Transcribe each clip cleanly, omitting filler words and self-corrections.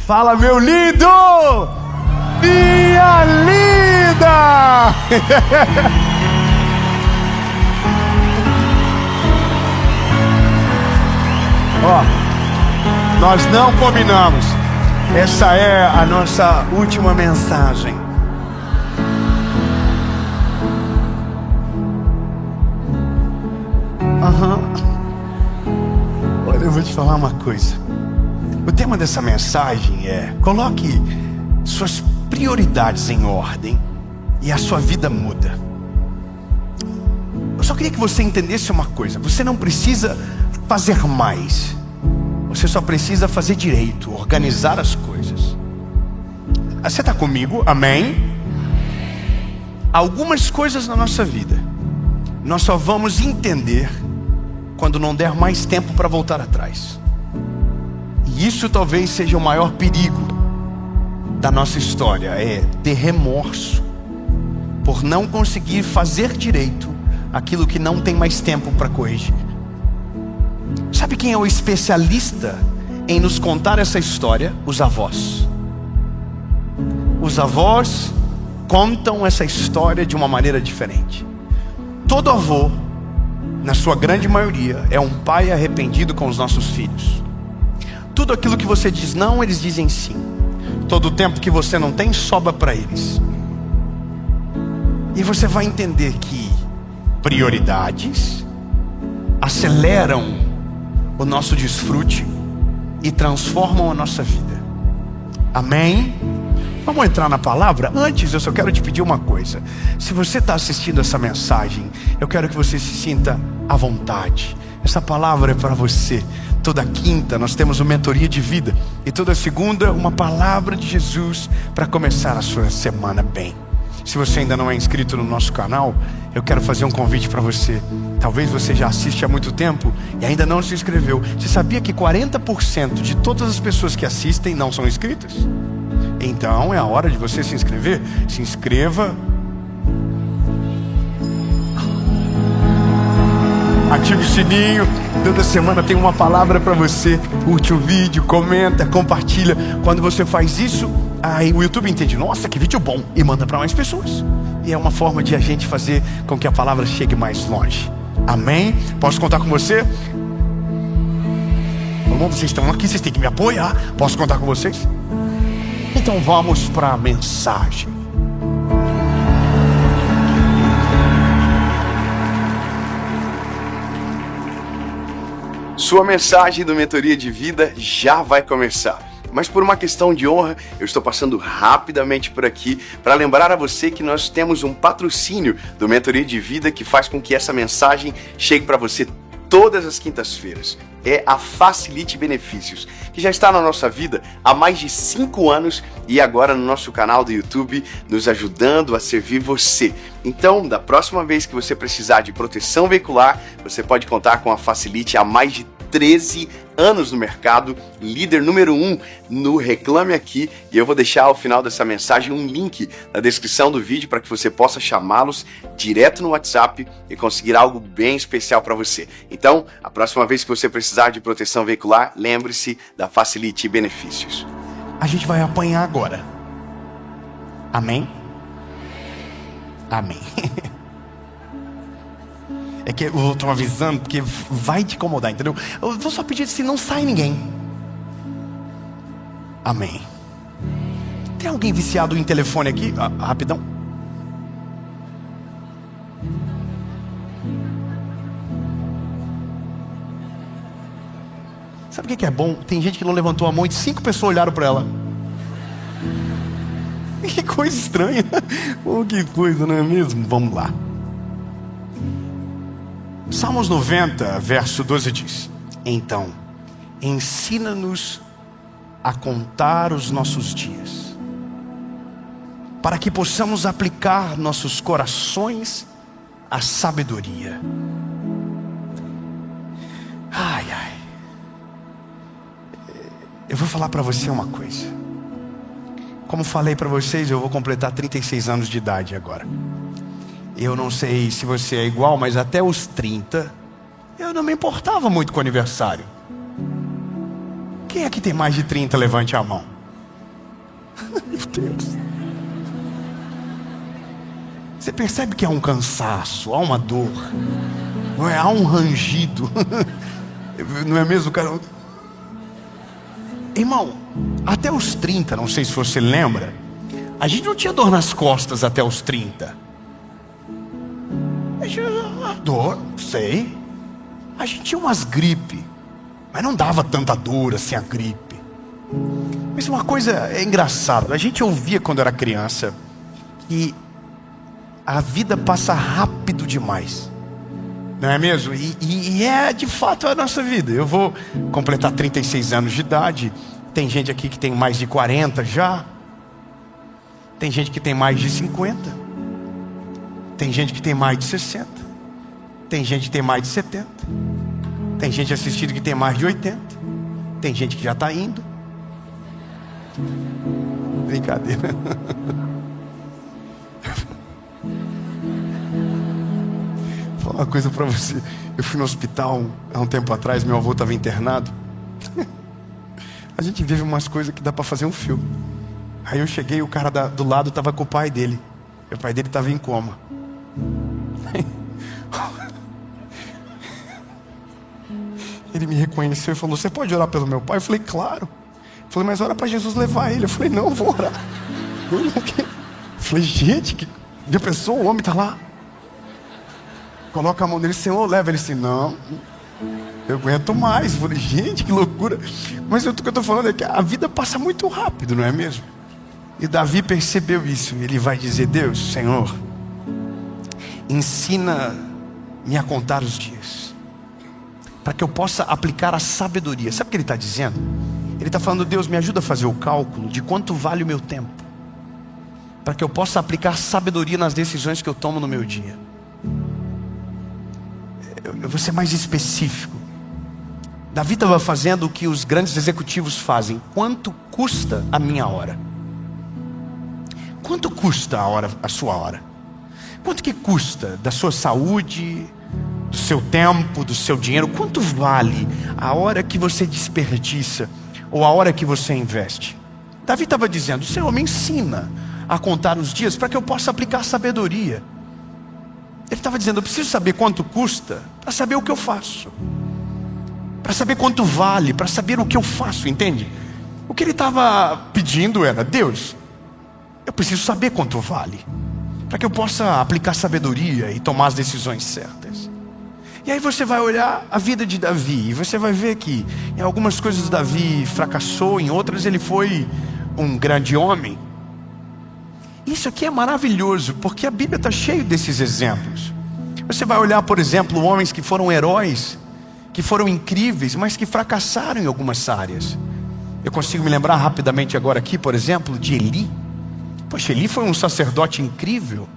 Fala, meu lindo! Minha linda! Ó, nós não combinamos. Essa é a nossa última mensagem. Olha, eu vou te falar uma coisa. O tema dessa mensagem é: coloque suas prioridades em ordem e a sua vida muda. Eu só queria que você entendesse uma coisa: você não precisa fazer mais, você só precisa fazer direito, organizar as coisas. Você está comigo? Amém? Algumas coisas na nossa vida nós só vamos entender quando não der mais tempo para voltar atrás. E isso talvez seja o maior perigo da nossa história, é ter remorso por não conseguir fazer direito aquilo que não tem mais tempo para corrigir. Sabe quem é o especialista em nos contar essa história? Os avós. Os avós contam essa história de uma maneira diferente. Todo avô, na sua grande maioria, é um pai arrependido com os nossos filhos. Tudo aquilo que você diz não, eles dizem sim. Todo o tempo que você não tem, sobra para eles. E você vai entender que prioridades aceleram o nosso desfrute e transformam a nossa vida. Amém? Vamos entrar na palavra? Antes, eu só quero te pedir uma coisa. Se você está assistindo essa mensagem, eu quero que você se sinta à vontade. Essa palavra é para você. Toda quinta nós temos uma mentoria de vida, e toda segunda uma palavra de Jesus para começar a sua semana bem. Se você ainda não é inscrito no nosso canal, eu quero fazer um convite para você. Talvez você já assiste há muito tempo e ainda não se inscreveu. Você sabia que 40% de todas as pessoas que assistem não são inscritas? Então é a hora de você se inscrever. Se inscreva, ative o sininho. Toda semana tem uma palavra para você. Curte o vídeo, comenta, compartilha. Quando você faz isso, aí o YouTube entende: nossa, que vídeo bom, e manda para mais pessoas. E é uma forma de a gente fazer com que a palavra chegue mais longe. Amém? Posso contar com você? Irmão, vocês estão aqui, vocês têm que me apoiar. Posso contar com vocês? Então vamos para a mensagem. Sua mensagem do Mentoria de Vida já vai começar. Mas por uma questão de honra, eu estou passando rapidamente por aqui para lembrar a você que nós temos um patrocínio do Mentoria de Vida que faz com que essa mensagem chegue para você todas as quintas-feiras. É a Facilite Benefícios, que já está na nossa vida há mais de 5 anos e agora no nosso canal do YouTube, nos ajudando a servir você. Então, da próxima vez que você precisar de proteção veicular, você pode contar com a Facilite há mais de 13 anos no mercado, líder número 1 no Reclame Aqui, e eu vou deixar ao final dessa mensagem um link na descrição do vídeo para que você possa chamá-los direto no WhatsApp e conseguir algo bem especial para você. Então, a próxima vez que você precisar de proteção veicular, lembre-se da Facilite Benefícios. A gente vai apanhar agora. Amém? Amém. É que eu estou avisando porque vai te incomodar, entendeu? Eu vou só pedir se não sai ninguém. Amém. Tem alguém viciado em telefone aqui? Rapidão. Sabe o que é bom? Tem gente que não levantou a mão e 5 pessoas olharam para ela. Que coisa estranha. Oh, que coisa, não é mesmo? Vamos lá. Salmos 90, verso 12 diz: então, ensina-nos a contar os nossos dias, para que possamos aplicar nossos corações à sabedoria. Ai, ai. Eu vou falar para você uma coisa. Como falei para vocês, eu vou completar 36 anos de idade agora. Eu não sei se você é igual, mas até os 30 eu não me importava muito com o aniversário. Quem aqui tem mais de 30, levante a mão. Meu Deus. Você percebe que há um cansaço, há uma dor, não é? Há um rangido. Não é mesmo, cara? Irmão, até os 30, não sei se você lembra, a gente não tinha dor nas costas até os 30. Dor, sei. A gente tinha umas gripe, mas não dava tanta dor assim a gripe. Mas uma coisa é engraçada, a gente ouvia quando era criança que a vida passa rápido demais, não é mesmo? E é de fato a nossa vida. Eu vou completar 36 anos de idade. Tem gente aqui que tem mais de 40 já. Tem gente que tem mais de 50. Tem gente que tem mais de 60. Tem gente que tem mais de 70. Tem gente assistindo que tem mais de 80. Tem gente que já está indo. Brincadeira. Vou falar uma coisa para você. Eu fui no hospital há um tempo atrás. Meu avô estava internado. A gente vive umas coisas que dá para fazer um filme. Aí eu cheguei, o cara do lado estava com o pai dele. O pai dele estava em coma. Ele me reconheceu e falou: você pode orar pelo meu pai? Eu falei: claro. Eu falei: mas ora para Jesus levar ele. Eu falei: não, vou orar. Eu falei: gente, que já pensou? O homem está lá. Coloca a mão nele: Senhor, leva ele. Assim: não, eu aguento mais. Eu falei: gente, que loucura. Mas o que eu estou falando é que a vida passa muito rápido, não é mesmo? E Davi percebeu isso. Ele vai dizer: Deus, Senhor, ensina-me a contar os dias, para que eu possa aplicar a sabedoria. Sabe o que ele está dizendo? Ele está falando: Deus, me ajuda a fazer o cálculo de quanto vale o meu tempo, para que eu possa aplicar sabedoria nas decisões que eu tomo no meu dia. Eu vou ser mais específico. Davi estava fazendo o que os grandes executivos fazem: quanto custa a minha hora? Quanto custa a sua hora? Quanto que custa da sua saúde, do seu tempo, do seu dinheiro? Quanto vale a hora que você desperdiça ou a hora que você investe? Davi estava dizendo: Senhor, me ensina a contar os dias para que eu possa aplicar sabedoria. Ele estava dizendo: eu preciso saber quanto custa para saber o que eu faço, para saber quanto vale, para saber o que eu faço, entende? O que ele estava pedindo era: Deus, eu preciso saber quanto vale, para que eu possa aplicar sabedoria e tomar as decisões certas. E aí você vai olhar a vida de Davi, e você vai ver que em algumas coisas Davi fracassou, em outras ele foi um grande homem. Isso aqui é maravilhoso, porque a Bíblia está cheia desses exemplos. Você vai olhar, por exemplo, homens que foram heróis, que foram incríveis, mas que fracassaram em algumas áreas. Eu consigo me lembrar rapidamente agora aqui, por exemplo, de Eli. Poxa, Eli foi um sacerdote incrível.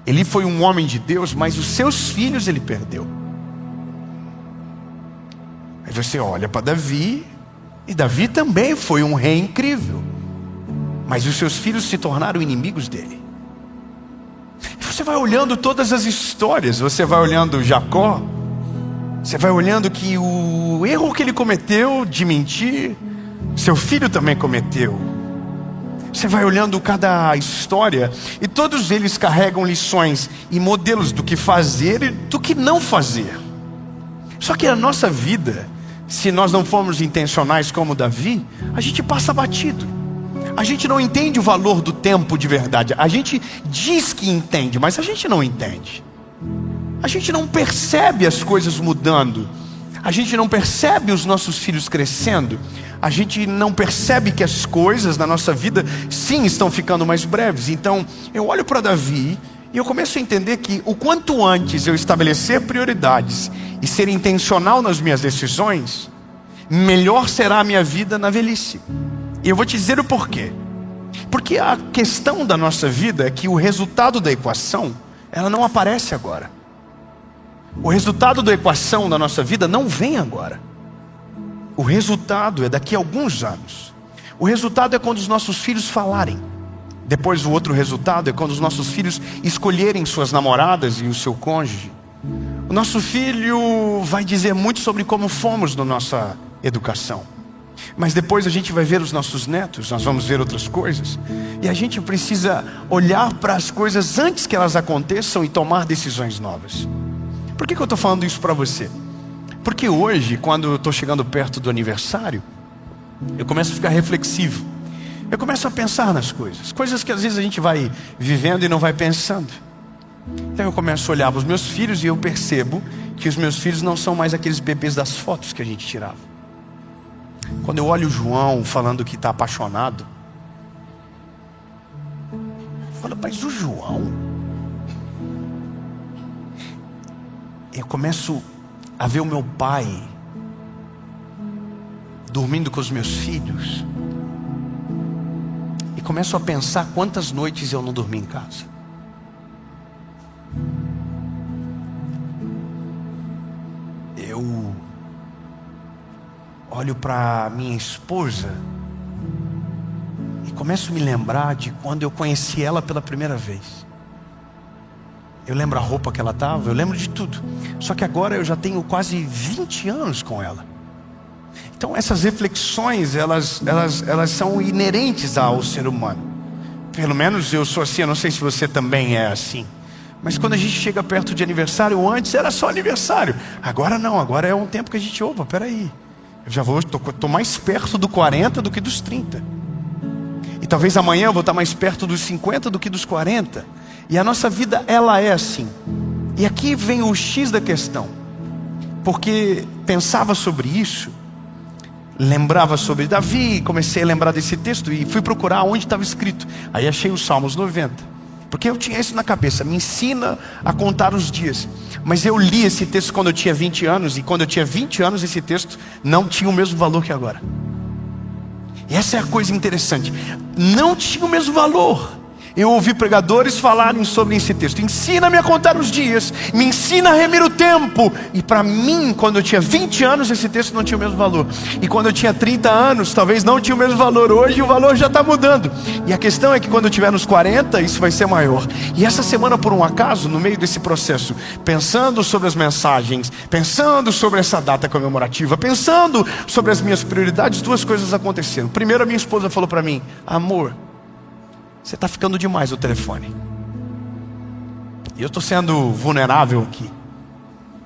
Eli foi um homem de Deus, mas os seus filhos ele perdeu. Aí você olha para Davi, e Davi também foi um rei incrível, mas os seus filhos se tornaram inimigos dele. Você vai olhando todas as histórias, você vai olhando Jacó, você vai olhando que o erro que ele cometeu de mentir, seu filho também cometeu. Você vai olhando cada história, e todos eles carregam lições e modelos do que fazer e do que não fazer. Só que a nossa vida, se nós não formos intencionais como Davi, a gente passa batido. A gente não entende o valor do tempo de verdade. A gente diz que entende, mas a gente não entende. A gente não percebe as coisas mudando. A gente não percebe os nossos filhos crescendo. A gente não percebe que as coisas na nossa vida, sim, estão ficando mais breves. Então, eu olho para Davi e eu começo a entender que o quanto antes eu estabelecer prioridades e ser intencional nas minhas decisões, melhor será a minha vida na velhice. E eu vou te dizer o porquê. Porque a questão da nossa vida é que o resultado da equação, ela não aparece agora. O resultado da equação da nossa vida não vem agora. O resultado é daqui a alguns anos. O resultado é quando os nossos filhos falarem. Depois o outro resultado é quando os nossos filhos escolherem suas namoradas e o seu cônjuge. O nosso filho vai dizer muito sobre como fomos na nossa educação. Mas depois a gente vai ver os nossos netos, nós vamos ver outras coisas. E a gente precisa olhar para as coisas antes que elas aconteçam e tomar decisões novas. Por que eu estou falando isso para você? Porque hoje, quando eu estou chegando perto do aniversário, eu começo a ficar reflexivo. Eu começo a pensar nas coisas. Coisas que às vezes a gente vai vivendo e não vai pensando. Então eu começo a olhar para os meus filhos e eu percebo que os meus filhos não são mais aqueles bebês das fotos que a gente tirava. Quando eu olho o João falando que está apaixonado, eu falo, mas o João... Eu começo a ver o meu pai dormindo com os meus filhos e começo a pensar quantas noites eu não dormi em casa. Eu olho para minha esposa e começo a me lembrar de quando eu conheci ela pela primeira vez. Eu lembro a roupa que ela estava, eu lembro de tudo. Só que agora eu já tenho quase 20 anos com ela. Então essas reflexões, elas são inerentes ao ser humano. Pelo menos eu sou assim, eu não sei se você também é assim. Mas quando a gente chega perto de aniversário, antes era só aniversário. Agora não, agora é um tempo que a gente, opa, peraí. Eu já tô mais perto do 40 do que dos 30. E talvez amanhã eu vou estar mais perto dos 50 do que dos 40. E a nossa vida, ela é assim. E aqui vem o X da questão. Porque pensava sobre isso, lembrava sobre Davi, comecei a lembrar desse texto e fui procurar onde estava escrito. Aí achei os Salmos 90. Porque eu tinha isso na cabeça, me ensina a contar os dias. Mas eu li esse texto quando eu tinha 20 anos, e quando eu tinha 20 anos esse texto não tinha o mesmo valor que agora. E essa é a coisa interessante, não tinha o mesmo valor. Eu ouvi pregadores falarem sobre esse texto. Ensina-me a contar os dias, me ensina a remir o tempo. E para mim, quando eu tinha 20 anos, esse texto não tinha o mesmo valor. E quando eu tinha 30 anos, talvez não tinha o mesmo valor. Hoje o valor já está mudando. E a questão é que quando eu tiver nos 40, isso vai ser maior. E essa semana, por um acaso, no meio desse processo, pensando sobre as mensagens, pensando sobre essa data comemorativa, pensando sobre as minhas prioridades, duas coisas aconteceram. Primeiro, a minha esposa falou para mim: amor, você está ficando demais no telefone. E eu estou sendo vulnerável aqui.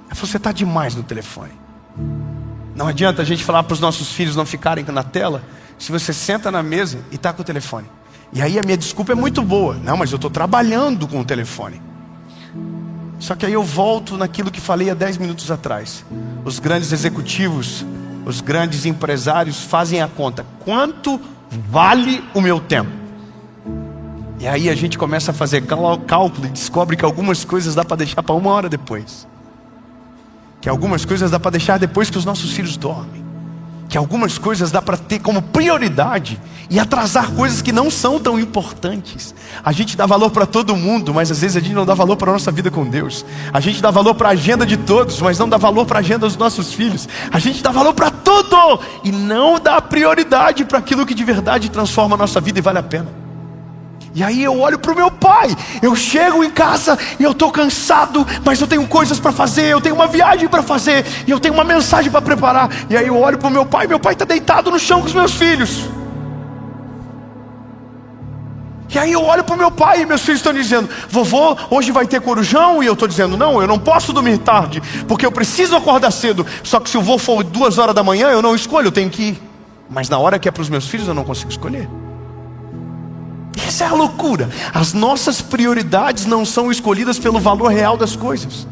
Ela falou: você está demais no telefone. Não adianta a gente falar para os nossos filhos não ficarem na tela, se você senta na mesa e está com o telefone. E aí a minha desculpa é muito boa. Não, mas eu estou trabalhando com o telefone. Só que aí eu volto naquilo que falei há 10 minutos atrás. Os grandes executivos, os grandes empresários fazem a conta. Quanto vale o meu tempo? E aí a gente começa a fazer cálculo e descobre que algumas coisas dá para deixar para 1 hora depois. Que algumas coisas dá para deixar depois que os nossos filhos dormem. Que algumas coisas dá para ter como prioridade e atrasar coisas que não são tão importantes. A gente dá valor para todo mundo, mas às vezes a gente não dá valor para a nossa vida com Deus. A gente dá valor para a agenda de todos, mas não dá valor para a agenda dos nossos filhos. A gente dá valor para tudo e não dá prioridade para aquilo que de verdade transforma a nossa vida e vale a pena. E aí eu olho para o meu pai, eu chego em casa e eu estou cansado, mas eu tenho coisas para fazer, eu tenho uma viagem para fazer, e eu tenho uma mensagem para preparar. E aí eu olho para o meu pai está deitado no chão com os meus filhos. E aí eu olho para o meu pai e meus filhos estão dizendo: vovô, hoje vai ter corujão? E eu estou dizendo: não, eu não posso dormir tarde, porque eu preciso acordar cedo. Só que se o voo for 2 horas da manhã, eu não escolho, eu tenho que ir. Mas na hora que é para os meus filhos, eu não consigo escolher. Essa é a loucura. As nossas prioridades não são escolhidas pelo valor real das coisas.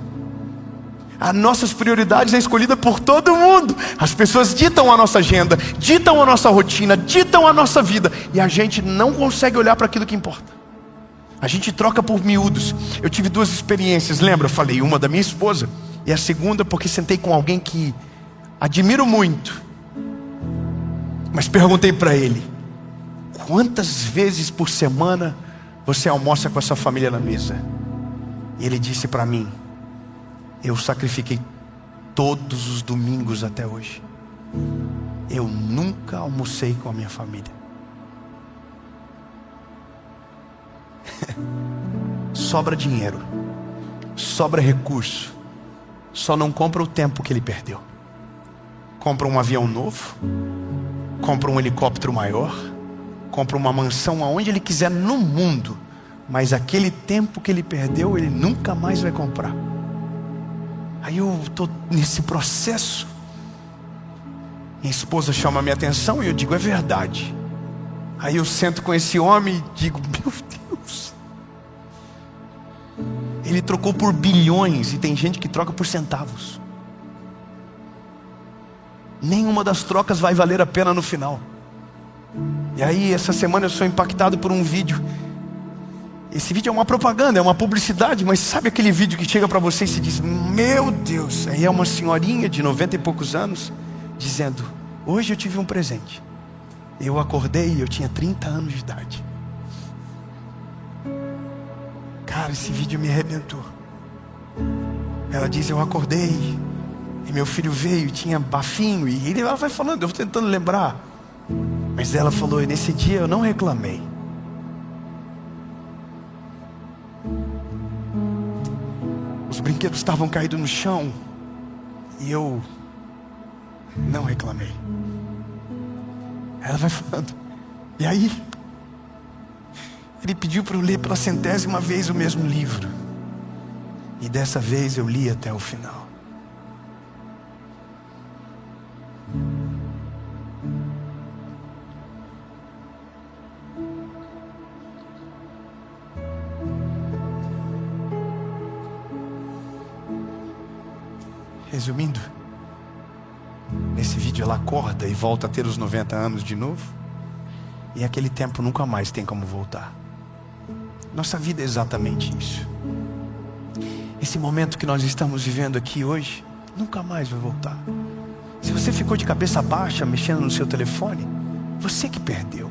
As nossas prioridades é escolhida por todo mundo. As pessoas ditam a nossa agenda, ditam a nossa rotina, ditam a nossa vida, e a gente não consegue olhar para aquilo que importa. A gente troca por miúdos. Eu tive 2 experiências, lembra? Eu falei uma da minha esposa, e a segunda porque sentei com alguém que admiro muito, mas perguntei para ele: quantas vezes por semana você almoça com a sua família na mesa? E ele disse para mim: eu sacrifiquei todos os domingos até hoje. Eu nunca almocei com a minha família. Sobra dinheiro, sobra recurso, só não compra o tempo que ele perdeu. Compra um avião novo, compra um helicóptero maior, compra uma mansão aonde ele quiser no mundo, mas aquele tempo que ele perdeu, ele nunca mais vai comprar. Aí eu estou nesse processo, minha esposa chama a minha atenção e eu digo, é verdade. Aí eu sento com esse homem e digo, meu Deus, ele trocou por bilhões, e tem gente que troca por centavos. Nenhuma das trocas vai valer a pena no final. E aí essa semana eu sou impactado por um vídeo. Esse vídeo é uma propaganda, é uma publicidade, mas sabe aquele vídeo que chega para você e se diz, meu Deus. Aí é uma senhorinha de 90 e poucos anos dizendo, hoje eu tive um presente. Eu acordei e eu tinha 30 anos de idade. Cara, esse vídeo me arrebentou. Ela diz, eu acordei e meu filho veio, tinha bafinho. E ela vai falando, eu vou tentando lembrar. Mas ela falou, e nesse dia eu não reclamei. Os brinquedos estavam caídos no chão e eu não reclamei. Ela vai falando, e aí ele pediu para eu ler pela 100ª vez o mesmo livro, e dessa vez eu li até o final. Resumindo, nesse vídeo ela acorda e volta a ter os 90 anos de novo. E aquele tempo nunca mais tem como voltar. Nossa vida é exatamente isso. Esse momento que nós estamos vivendo aqui hoje, nunca mais vai voltar. Se você ficou de cabeça baixa, mexendo no seu telefone, você que perdeu.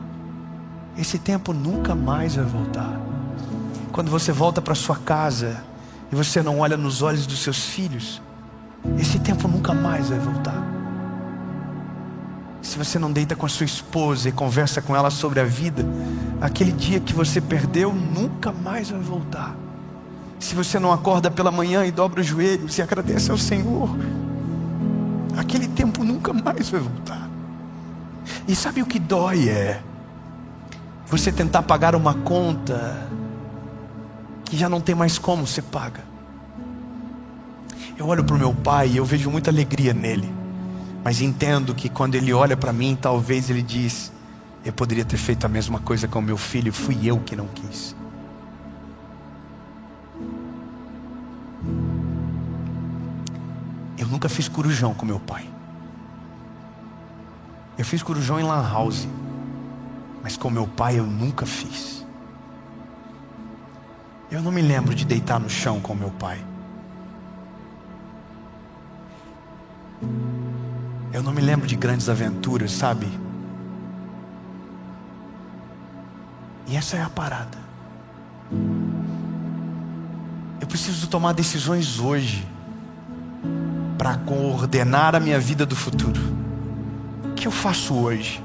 Esse tempo nunca mais vai voltar. Quando você volta para sua casa e você não olha nos olhos dos seus filhos, esse tempo nunca mais vai voltar. Se você não deita com a sua esposa e conversa com ela sobre a vida, aquele dia que você perdeu nunca mais vai voltar. Se você não acorda pela manhã e dobra os joelhos e agradece ao Senhor, aquele tempo nunca mais vai voltar. E sabe o que dói é você tentar pagar uma conta que já não tem mais como você paga. Eu olho para o meu pai e eu vejo muita alegria nele, mas entendo que quando ele olha para mim, talvez ele diz, eu poderia ter feito a mesma coisa com o meu filho, fui eu que não quis. Eu nunca fiz corujão com meu pai. Eu fiz corujão em lan house, mas com meu pai eu nunca fiz. Eu não me lembro de deitar no chão com meu pai. Eu não me lembro de grandes aventuras, sabe? E essa é a parada. Eu preciso tomar decisões hoje para coordenar a minha vida do futuro. O que eu faço hoje?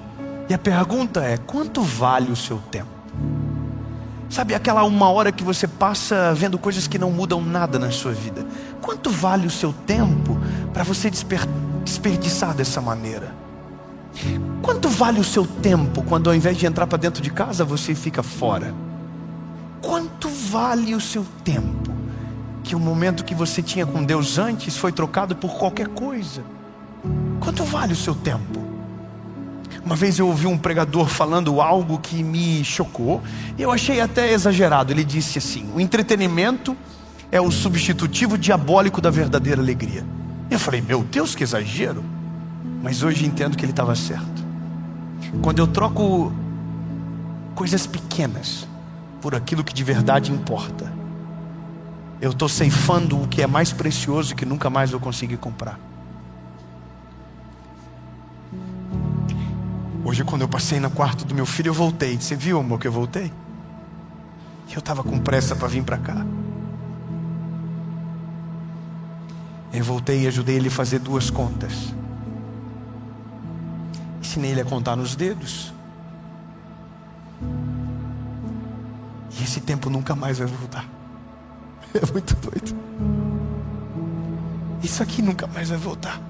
E a pergunta é, quanto vale o seu tempo? Sabe aquela 1 hora que você passa vendo coisas que não mudam nada na sua vida? Quanto vale o seu tempo para você desperdiçar dessa maneira? Quanto vale o seu tempo quando ao invés de entrar para dentro de casa você fica fora? Quanto vale o seu tempo que o momento que você tinha com Deus antes foi trocado por qualquer coisa? Quanto vale o seu tempo? Uma vez eu ouvi um pregador falando algo que me chocou e eu achei até exagerado. Ele disse assim, o entretenimento é o substitutivo diabólico da verdadeira alegria. Eu falei, meu Deus, que exagero. Mas hoje entendo que ele estava certo. Quando eu troco coisas pequenas por aquilo que de verdade importa, eu estou ceifando o que é mais precioso e que nunca mais vou conseguir comprar. Hoje, quando eu passei no quarto do meu filho, eu voltei. Você viu, amor, que eu voltei? Eu estava com pressa para vir para cá. Eu voltei e ajudei ele a fazer 2 contas. Ensinei ele a contar nos dedos. E esse tempo nunca mais vai voltar. É muito doido. Isso aqui nunca mais vai voltar.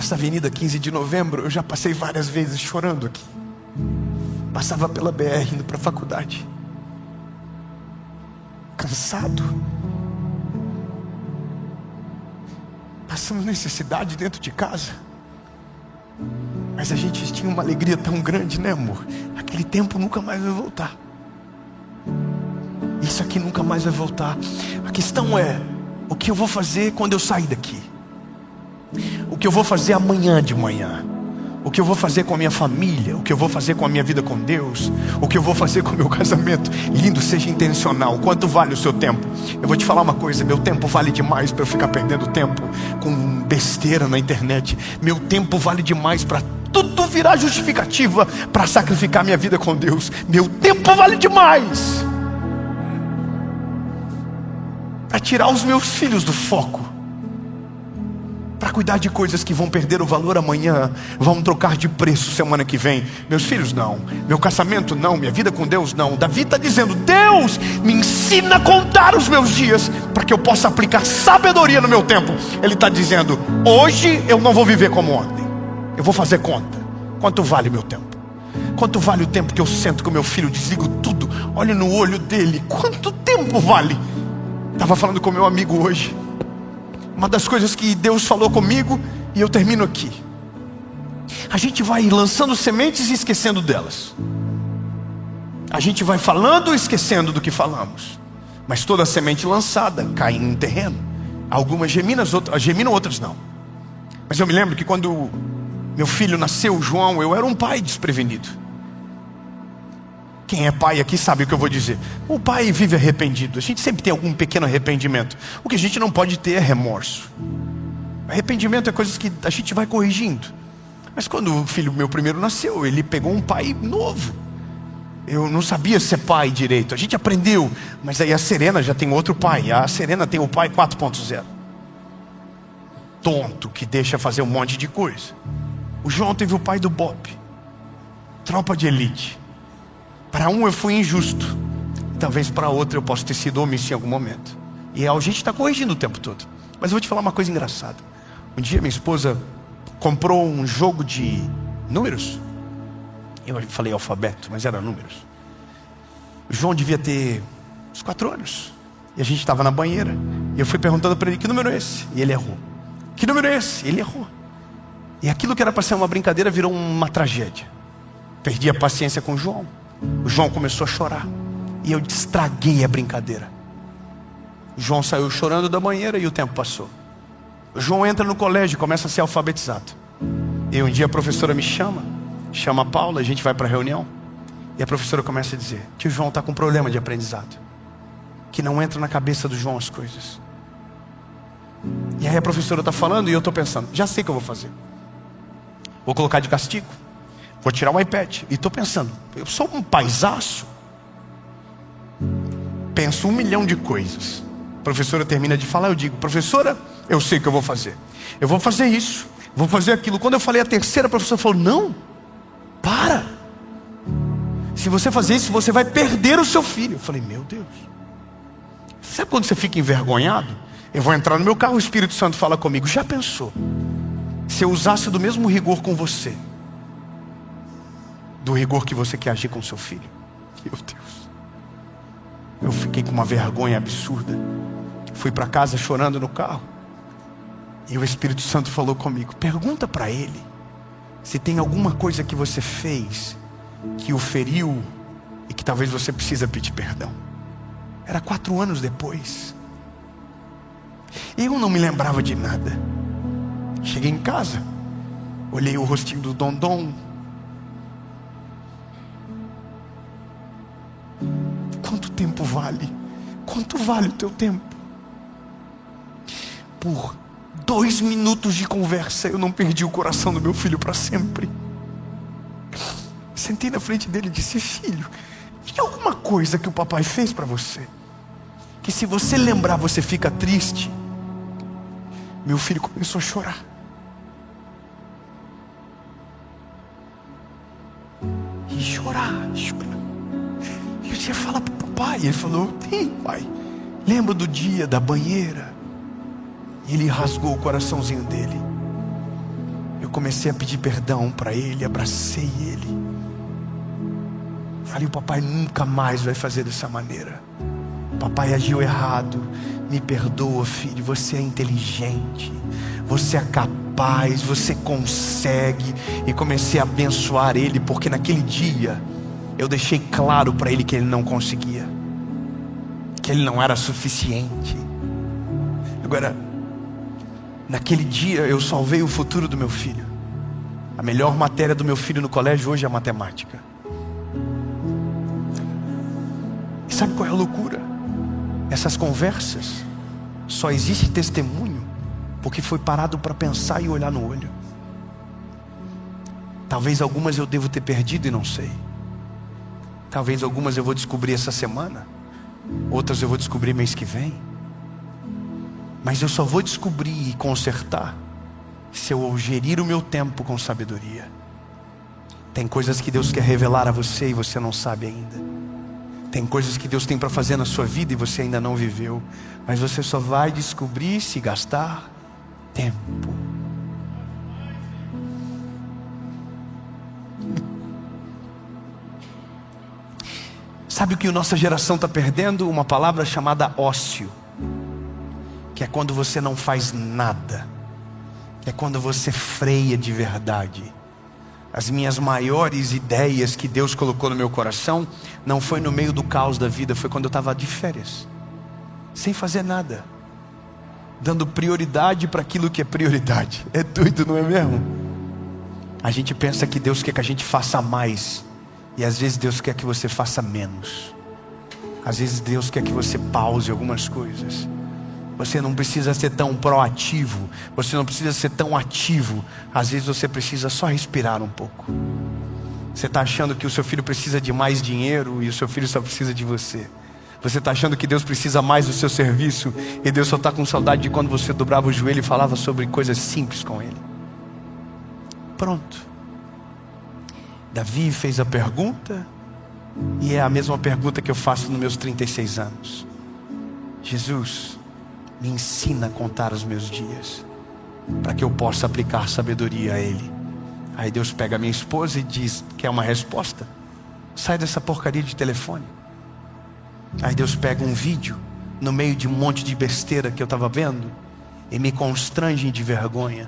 Essa avenida 15 de novembro, eu já passei várias vezes chorando aqui. Passava pela BR indo para a faculdade. Cansado. Passando necessidade dentro de casa. Mas a gente tinha uma alegria tão grande, né, amor? Aquele tempo nunca mais vai voltar. Isso aqui nunca mais vai voltar. A questão é, o que eu vou fazer quando eu sair daqui? O que eu vou fazer amanhã de manhã? O que eu vou fazer com a minha família? O que eu vou fazer com a minha vida com Deus? O que eu vou fazer com o meu casamento? Lindo, seja intencional. Quanto vale o seu tempo? Eu vou te falar uma coisa, meu tempo vale demais para eu ficar perdendo tempo com besteira na internet. Meu tempo vale demais para tudo virar justificativa para sacrificar minha vida com Deus. Meu tempo vale demais para tirar os meus filhos do foco, para cuidar de coisas que vão perder o valor amanhã, vão trocar de preço semana que vem. Meus filhos não, meu casamento não, minha vida com Deus não. Davi está dizendo, Deus me ensina a contar os meus dias, para que eu possa aplicar sabedoria no meu tempo. Ele está dizendo, hoje eu não vou viver como ontem, eu vou fazer conta. Quanto vale meu tempo? Quanto vale o tempo que eu sento com meu filho, desligo tudo, olho no olho dele? Quanto tempo vale? Estava falando com meu amigo hoje. Uma das coisas que Deus falou comigo, e eu termino aqui. A gente vai lançando sementes e esquecendo delas. A gente vai falando e esquecendo do que falamos. Mas toda semente lançada cai em um terreno. Algumas geminam, outras não. Mas eu me lembro que quando meu filho nasceu, o João, eu era um pai desprevenido. Quem é pai aqui sabe o que eu vou dizer. O pai vive arrependido. A gente sempre tem algum pequeno arrependimento. O que a gente não pode ter é remorso. Arrependimento é coisas que a gente vai corrigindo. Mas quando o filho meu primeiro nasceu, ele pegou um pai novo. Eu não sabia ser pai direito. A gente aprendeu. Mas aí a Serena já tem outro pai. A Serena tem o pai 4.0. Tonto, que deixa fazer um monte de coisa. O João teve o pai do Bob. Tropa de elite. Para um eu fui injusto. Talvez para outro eu possa ter sido omisso em algum momento. E a gente está corrigindo o tempo todo. Mas eu vou te falar uma coisa engraçada. Um dia minha esposa comprou um jogo de números. Eu falei alfabeto, mas era números. O João devia ter uns 4 anos. E a gente estava na banheira. E eu fui perguntando para ele, que número é esse? E ele errou. Que número é esse? Ele errou. E aquilo que era para ser uma brincadeira virou uma tragédia. Perdi a paciência com o João. O João começou a chorar. E eu estraguei a brincadeira. O João saiu chorando da banheira e o tempo passou. O João entra no colégio e começa a ser alfabetizado. E um dia a professora me chama a Paula, a gente vai para a reunião. E a professora começa a dizer, tio João está com problema de aprendizado. Que não entra na cabeça do João as coisas. E aí a professora está falando e eu estou pensando, já sei o que eu vou fazer. Vou colocar de castigo. Vou tirar o iPad. E estou pensando, eu sou um paisaço. Penso 1 milhão de coisas. A professora termina de falar, eu digo, professora, eu sei o que eu vou fazer. Eu vou fazer isso, vou fazer aquilo. Quando eu falei a terceira, a professora falou, não, para. Se você fazer isso, você vai perder o seu filho. Eu falei, meu Deus. Sabe quando você fica envergonhado? Eu vou entrar no meu carro, o Espírito Santo fala comigo, já pensou? Se eu usasse do mesmo rigor com você, do rigor que você quer agir com seu filho? Meu Deus. Eu fiquei com uma vergonha absurda. Fui para casa chorando no carro. E o Espírito Santo falou comigo, pergunta para ele se tem alguma coisa que você fez que o feriu e que talvez você precisa pedir perdão. Era 4 anos depois. Eu não me lembrava de nada. Cheguei em casa, olhei o rostinho do Dondon. Quanto tempo vale? Quanto vale o teu tempo? Por 2 minutos de conversa eu não perdi o coração do meu filho para sempre. Sentei na frente dele e disse, filho, tem alguma coisa que o papai fez para você que se você lembrar você fica triste? Meu filho começou a chorar. E chorar. Eu tinha que falar para o papai. Ele falou, tem pai. Lembra do dia da banheira? E ele rasgou o coraçãozinho dele. comecei a pedir perdão para ele, abracei ele. Falei, o papai nunca mais vai fazer dessa maneira. O papai agiu errado. Me perdoa, filho, você é inteligente, você é capaz, você consegue. E comecei a abençoar ele, porque naquele dia eu deixei claro para ele que ele não conseguia, que ele não era suficiente. Agora, naquele dia eu salvei o futuro do meu filho. A melhor matéria do meu filho no colégio hoje é a matemática. E sabe qual é a loucura? Essas conversas só existe testemunho porque foi parado para pensar e olhar no olho. Talvez algumas eu devo ter perdido e não sei. Talvez algumas eu vou descobrir essa semana, outras eu vou descobrir mês que vem. Mas eu só vou descobrir e consertar se eu gerir o meu tempo com sabedoria. Tem coisas que Deus quer revelar a você e você não sabe ainda. Tem coisas que Deus tem para fazer na sua vida e você ainda não viveu. Mas você só vai descobrir se gastar tempo. Sabe o que a nossa geração está perdendo? Uma palavra chamada ócio, que é quando você não faz nada, que é quando você freia de verdade. As minhas maiores ideias que Deus colocou no meu coração não foi no meio do caos da vida, foi quando eu estava de férias, sem fazer nada, dando prioridade para aquilo que é prioridade. É doido, não é mesmo? A gente pensa que Deus quer que a gente faça mais, e às vezes Deus quer que você faça menos. Às vezes Deus quer que você pause algumas coisas. Você não precisa ser tão proativo, você não precisa ser tão ativo. Às vezes você precisa só respirar um pouco. Você está achando que o seu filho precisa de mais dinheiro e o seu filho só precisa de você. Você está achando que Deus precisa mais do seu serviço e Deus só está com saudade de quando você dobrava o joelho e falava sobre coisas simples com Ele. Pronto. Davi fez a pergunta, e é a mesma pergunta que eu faço nos meus 36 anos. Jesus, me ensina a contar os meus dias, para que eu possa aplicar sabedoria a Ele. Aí Deus pega a minha esposa e diz: quer uma resposta? Sai dessa porcaria de telefone. Aí Deus pega um vídeo no meio de um monte de besteira que eu estava vendo e me constrange de vergonha.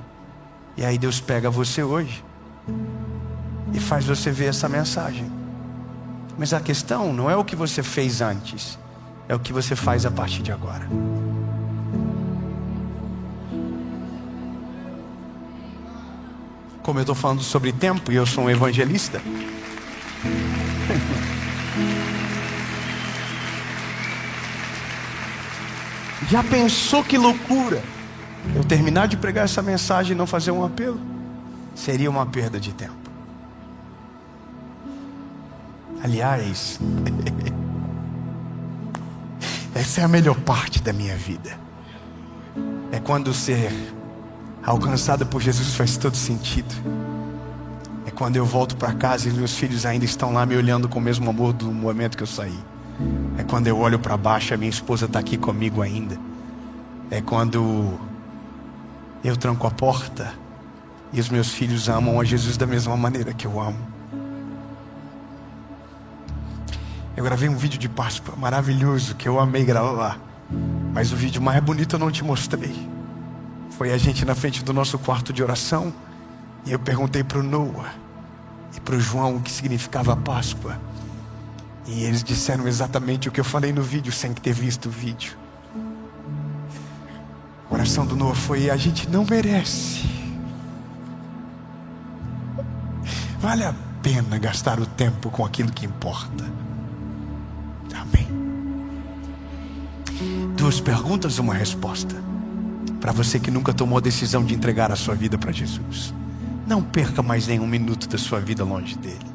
E aí Deus pega você hoje e faz você ver essa mensagem. Mas a questão não é o que você fez antes, é o que você faz a partir de agora. Como eu estou falando sobre tempo e eu sou um evangelista, já pensou que loucura eu terminar de pregar essa mensagem e não fazer um apelo? Seria uma perda de tempo. Aliás, essa é a melhor parte da minha vida. É quando ser alcançado por Jesus faz todo sentido. É quando eu volto para casa e meus filhos ainda estão lá me olhando com o mesmo amor do momento que eu saí. É quando eu olho para baixo e a minha esposa está aqui comigo ainda. É quando eu tranco a porta e os meus filhos amam a Jesus da mesma maneira que eu amo. Eu gravei um vídeo de Páscoa maravilhoso que eu amei gravar, mas o vídeo mais bonito eu não te mostrei. Foi a gente na frente do nosso quarto de oração e eu perguntei para o Noah e para o João o que significava Páscoa. E eles disseram exatamente o que eu falei no vídeo sem ter visto o vídeo. A oração do Noah foi: a gente não merece. Vale a pena gastar o tempo com aquilo que importa. Amém. 2 perguntas e uma resposta. Para você que nunca tomou a decisão de entregar a sua vida para Jesus, não perca mais nenhum minuto da sua vida longe dele.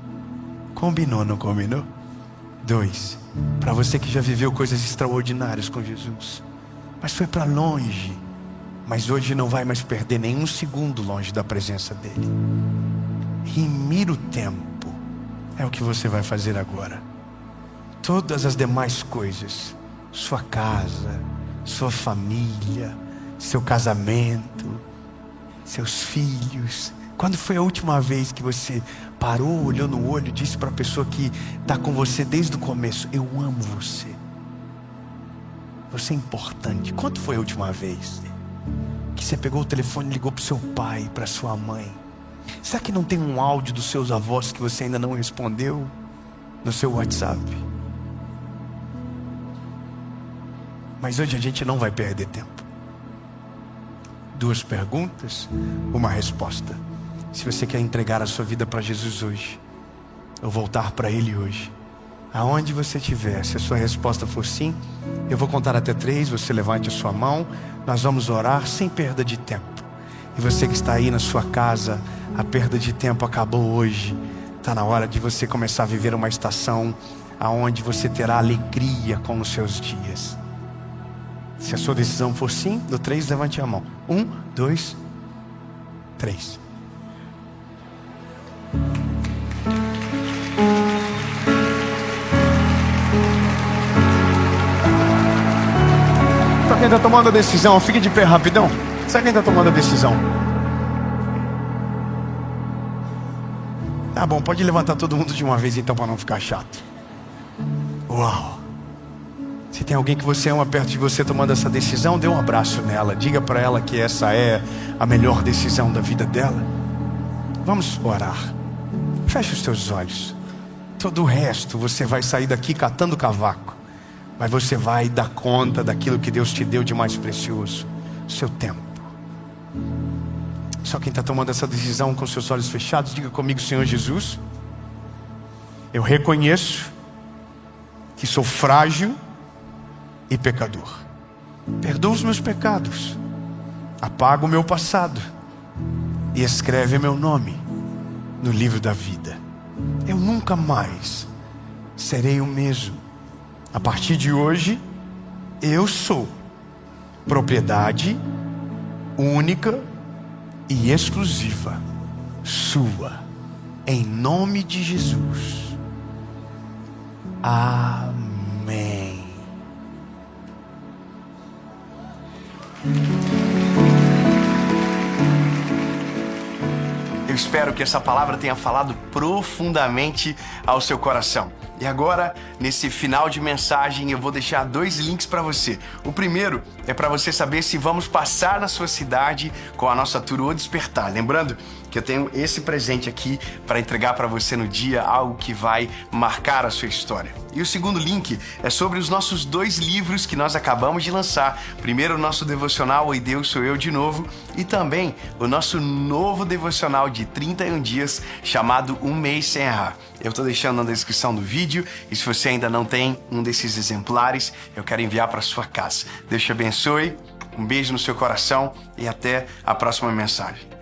Combinou, não combinou? 2, para você que já viveu coisas extraordinárias com Jesus, mas foi para longe, mas hoje não vai mais perder nenhum segundo longe da presença dele. Remir o tempo é o que você vai fazer agora. Todas as demais coisas, sua casa, sua família, seu casamento, seus filhos, Quando foi a última vez que você parou, olhou no olho, disse para a pessoa que está com você desde o começo: eu amo você, você é importante? Quando foi a última vez que você pegou o telefone e ligou para o seu pai, para sua mãe? Será que não tem um áudio dos seus avós que você ainda não respondeu no seu WhatsApp? Mas hoje a gente não vai perder tempo. 2 perguntas, uma resposta. Se você quer entregar a sua vida para Jesus hoje, ou voltar para Ele hoje, aonde você estiver, se a sua resposta for sim, eu vou contar até 3, você levante a sua mão, nós vamos orar sem perda de tempo. E você que está aí na sua casa, a perda de tempo acabou hoje. Está na hora de você começar a viver uma estação aonde você terá alegria com os seus dias. Se a sua decisão for sim, no 3, levante a mão. 1, 2, 3. Para quem está tomando a decisão, fique de pé rapidão. Sabe quem está tomando a decisão? Tá bom, pode levantar todo mundo de uma vez então, para não ficar chato. Uau! Se tem alguém que você ama perto de você tomando essa decisão, dê um abraço nela. Diga para ela que essa é a melhor decisão da vida dela. Vamos orar. Feche os teus olhos. Todo o resto você vai sair daqui catando cavaco, mas você vai dar conta daquilo que Deus te deu de mais precioso: seu tempo. Só quem está tomando essa decisão com seus olhos fechados, diga comigo: Senhor Jesus, eu reconheço que sou frágil e pecador. Perdoa os meus pecados, apaga o meu passado e escreve meu nome no livro da vida. Eu nunca mais serei o mesmo. A partir de hoje, eu sou propriedade única e exclusiva sua, em nome de Jesus. Amém. Eu espero que essa palavra tenha falado profundamente ao seu coração. E agora, nesse final de mensagem, eu vou deixar 2 links para você. O primeiro é para você saber se vamos passar na sua cidade com a nossa Tour O Despertar. Lembrando que eu tenho esse presente aqui para entregar para você no dia, algo que vai marcar a sua história. E o segundo link é sobre os nossos 2 livros que nós acabamos de lançar. Primeiro, o nosso devocional E Deus Sou Eu de Novo, e também o nosso novo devocional de 31 dias chamado Um Mês Sem Errar. Eu estou deixando na descrição do vídeo, e se você ainda não tem um desses exemplares, eu quero enviar para sua casa. Deus te abençoe, um beijo no seu coração e até a próxima mensagem.